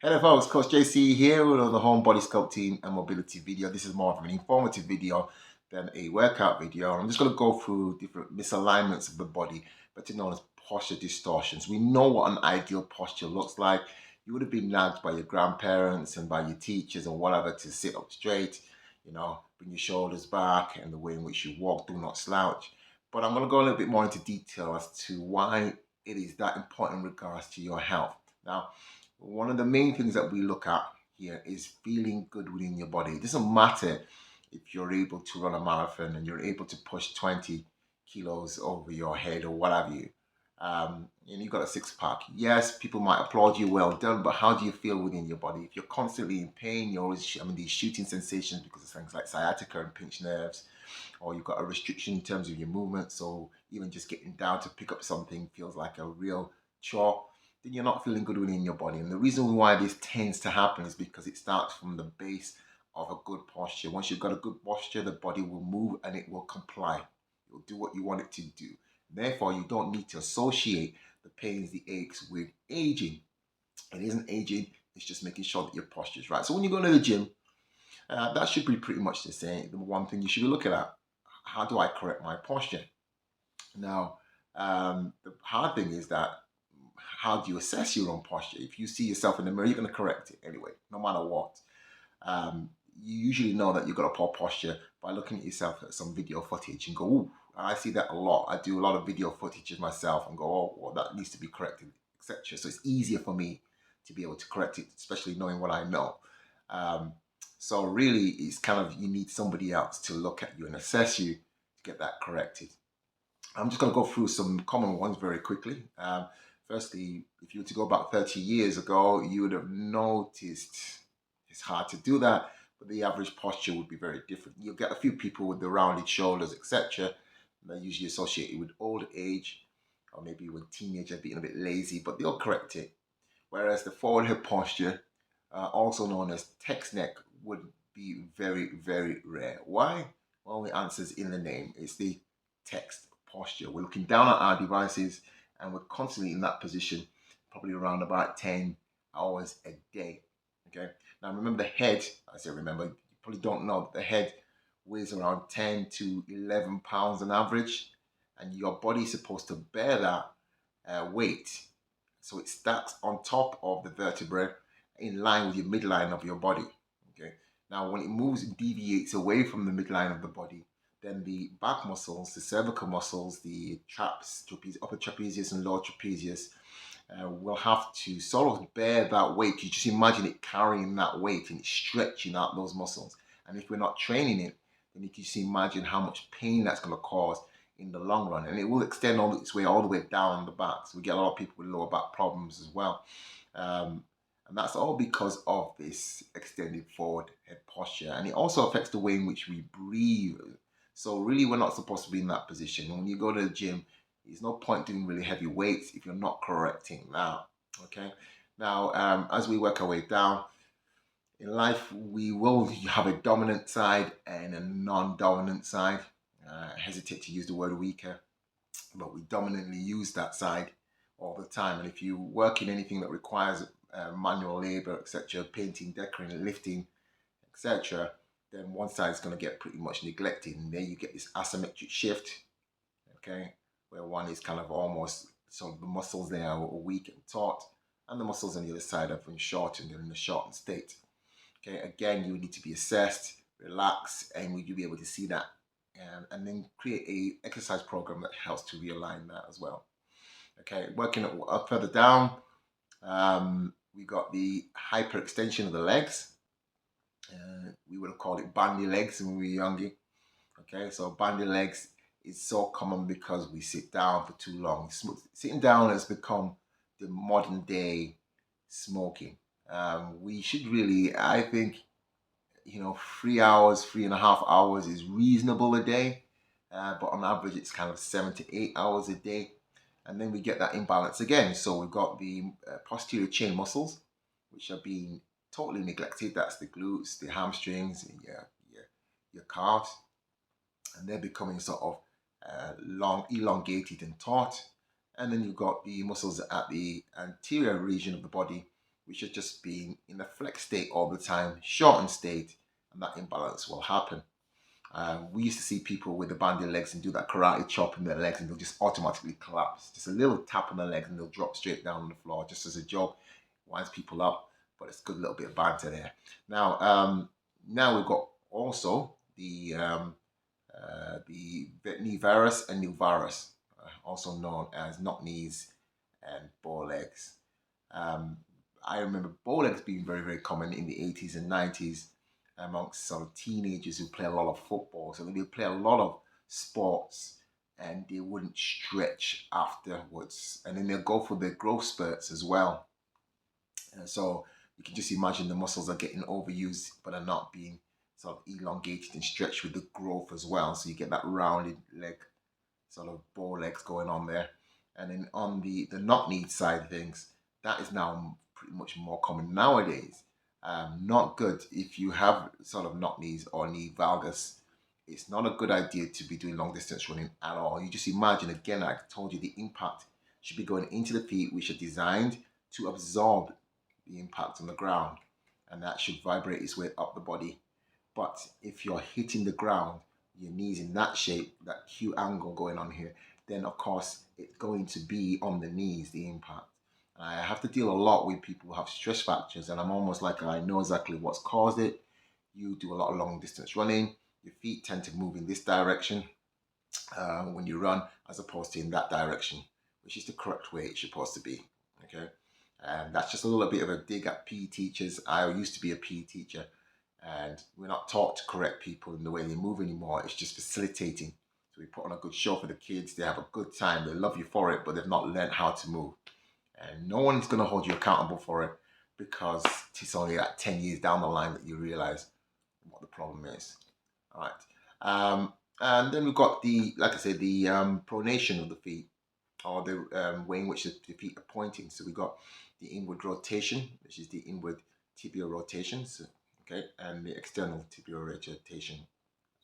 Hello folks, Coach JayCi here with another home body sculpting and mobility video. This is more of an informative video than a workout video. I'm just going to go through different misalignments of the body, better known as posture distortions. We know what an ideal posture looks like. You would have been nagged by your grandparents and by your teachers and whatever to sit up straight, bring your shoulders back and the way in which you walk, do not slouch. But I'm going to go a little bit more into detail as to why it is that important in regards to your health. Now, one of the main things that we look at here is feeling good within your body. It doesn't matter if you're able to run a marathon and you're able to push 20 kilos over your head or what have you, and you've got a six-pack. Yes, people might applaud you, well done, but how do you feel within your body? If you're constantly in pain, you're always having these shooting sensations because of things like sciatica and pinched nerves, or you've got a restriction in terms of your movement, so even just getting down to pick up something feels like a real chore, then you're not feeling good within your body. And the reason why this tends to happen is because it starts from the base of a good posture. Once you've got a good posture, the body will move and it will comply. It will do what you want it to do. Therefore, you don't need to associate the pains, the aches with aging. It isn't aging, it's just making sure that your posture is right. So when you go to the gym, that should be pretty much the same. The one thing you should be looking at, how do I correct my posture? Now, the hard thing is that how do you assess your own posture? If you see yourself in the mirror, you're going to correct it anyway, no matter what. You usually know that you've got a poor posture by looking at yourself at some video footage and go, ooh, I see that a lot. I do a lot of video footage of myself and go, oh, well, that needs to be corrected, etc. So it's easier for me to be able to correct it, especially knowing what I know. So really, it's kind of, you need somebody else to look at you and assess you to get that corrected. I'm just going to go through some common ones very quickly. Firstly, if you were to go back 30 years ago, you would have noticed it's hard to do that, but the average posture would be very different. You'll get a few people with the rounded shoulders, etc. They're usually associated with old age, or maybe when teenagers being a bit lazy, but they'll correct it. Whereas the forward head posture, also known as text neck, would be very, very rare. Why? Well, the answer's in the name. It's the text posture. We're looking down at our devices and we're constantly in that position, probably around about 10 hours a day. Okay. Now remember the head, I say remember, you probably don't know that the head weighs around 10 to 11 pounds on average, and your body's supposed to bear that weight. So it stacks on top of the vertebrae in line with your midline of your body. Okay. Now when it moves and deviates away from the midline of the body, then the back muscles, the cervical muscles, the traps, upper trapezius and lower trapezius, will have to sort of bear that weight. You just imagine it carrying that weight and it's stretching out those muscles. And if we're not training it, then you can just imagine how much pain that's going to cause in the long run. And it will extend all its way all the way down the back. So we get a lot of people with lower back problems as well. And that's all because of this extended forward head posture. And it also affects the way in which we breathe. So really, we're not supposed to be in that position. When you go to the gym, there's no point doing really heavy weights if you're not correcting that. Okay. Now, as we work our way down in life, we will have a dominant side and a non-dominant side. I hesitate to use the word weaker, but we dominantly use that side all the time. And if you work in anything that requires manual labor, etc., painting, decorating, lifting, etc., then one side is going to get pretty much neglected, and then you get this asymmetric shift, okay, where one is kind of almost, so the muscles there are weak and taut, and the muscles on the other side are been shortened and in a shortened state. Okay, again, you need to be assessed, relax, and would you be able to see that, and then create a exercise program that helps to realign that as well. Okay, working up further down, we got the hyperextension of the legs. We would have called it bandy legs when we were younger. Okay, so bandy legs is so common because we sit down for too long. Sitting down has become the modern day smoking. We should really, I think, 3 hours, 3.5 hours is reasonable a day. But on average, it's kind of 7 to 8 hours a day. And then we get that imbalance again. So we've got the posterior chain muscles, which are being totally neglected. That's the glutes, the hamstrings, and your calves, and they're becoming sort of long, elongated and taut. And then you've got the muscles at the anterior region of the body, we should just be in a flex state all the time, shortened state, and that imbalance will happen. We used to see people with the bandy legs and do that karate chop in their legs, and they'll just automatically collapse. Just a little tap on the legs and they'll drop straight down on the floor, just as a joke. Winds people up, but it's a good little bit of banter there. Now we've got also the knee varus and new varus, also known as knock knees and bow legs. I remember bow legs being very, very common in the 80s and 90s amongst sort of teenagers who play a lot of football. So they would play a lot of sports and they wouldn't stretch afterwards. And then they'll go for their growth spurts as well. And so you can just imagine the muscles are getting overused, but are not being sort of elongated and stretched with the growth as well. So you get that rounded leg, sort of bow legs going on there. And then on the knock knee side of things, that is now pretty much more common nowadays. Not good if you have sort of knock knees or knee valgus. It's not a good idea to be doing long distance running at all. You just imagine, again, like I told you, the impact should be going into the feet, which are designed to absorb the impact on the ground, and that should vibrate its way up the body. But if you're hitting the ground, your knees in that shape, that Q angle going on here, then of course it's going to be on the knees, the impact. I have to deal a lot with people who have stress fractures, and I'm almost like I know exactly what's caused it. You do a lot of long distance running, your feet tend to move in this direction when you run, as opposed to in that direction, which is the correct way it's supposed to be. Okay, and that's just a little bit of a dig at PE teachers. I used to be a PE teacher, and we're not taught to correct people in the way they move anymore. It's just facilitating. So we put on a good show for the kids. They have a good time. They love you for it, but they've not learned how to move. And no one's going to hold you accountable for it, because it's only like 10 years down the line that you realize what the problem is. All right. And then we've got like I said, the pronation of the feet, or the way in which the feet are pointing. So we've got the inward rotation, which is the inward tibial rotation, so, okay, and the external tibial rotation,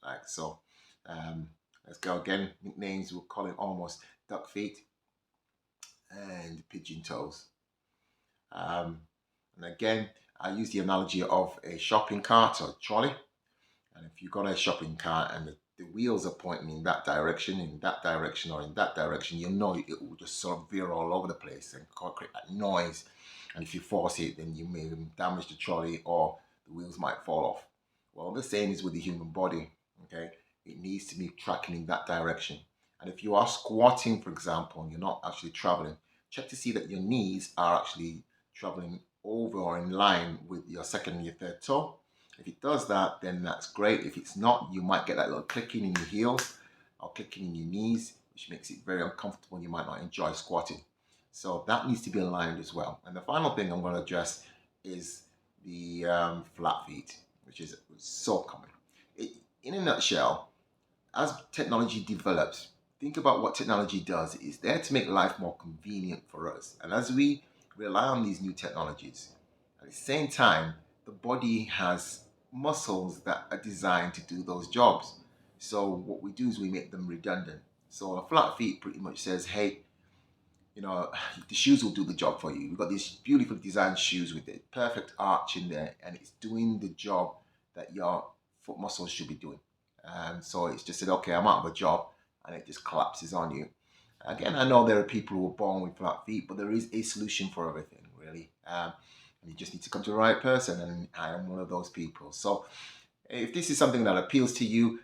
like so. Let's go again. Nicknames, we'll call it almost duck feet and pigeon toes. And again, I use the analogy of a shopping cart or trolley. And if you've got a shopping cart and the wheels are pointing in that direction, or in that direction, you'll know it will just sort of veer all over the place and create that noise. And if you force it, then you may damage the trolley, or the wheels might fall off. Well, the same is with the human body. Okay, it needs to be tracking in that direction. And if you are squatting, for example, and you're not actually traveling, check to see that your knees are actually traveling over or in line with your second and your third toe. If it does that, then that's great. If it's not, you might get that little clicking in your heels or clicking in your knees, which makes it very uncomfortable. You might not enjoy squatting. So that needs to be aligned as well. And the final thing I'm going to address is the flat feet, which is so common. In a nutshell, as technology develops, think about what technology does. It's there to make life more convenient for us. And as we rely on these new technologies, at the same time, the body has muscles that are designed to do those jobs. So what we do is we make them redundant. So a flat feet pretty much says, hey, the shoes will do the job for you. We've got these beautifully designed shoes with the perfect arch in there, and it's doing the job that your foot muscles should be doing. So it's just said, okay, I'm out of a job, and it just collapses on you. Again, I know there are people who are born with flat feet, but there is a solution for everything, really. And you just need to come to the right person, and I am one of those people. So if this is something that appeals to you,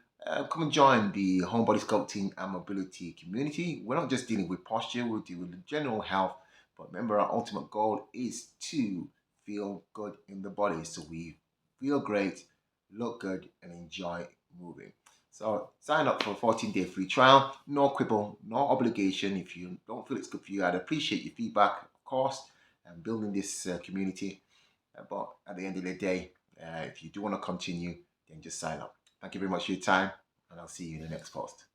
come and join the home body sculpting and mobility community. We're not just dealing with posture, we're dealing with general health. But remember, our ultimate goal is to feel good in the body. So we feel great, look good, and enjoy moving. So sign up for a 14-day free trial. No quibble, no obligation. If you don't feel it's good for you, I'd appreciate your feedback, of course, and building this community. But at the end of the day, if you do want to continue, then just sign up. Thank you very much for your time, and I'll see you in the next post.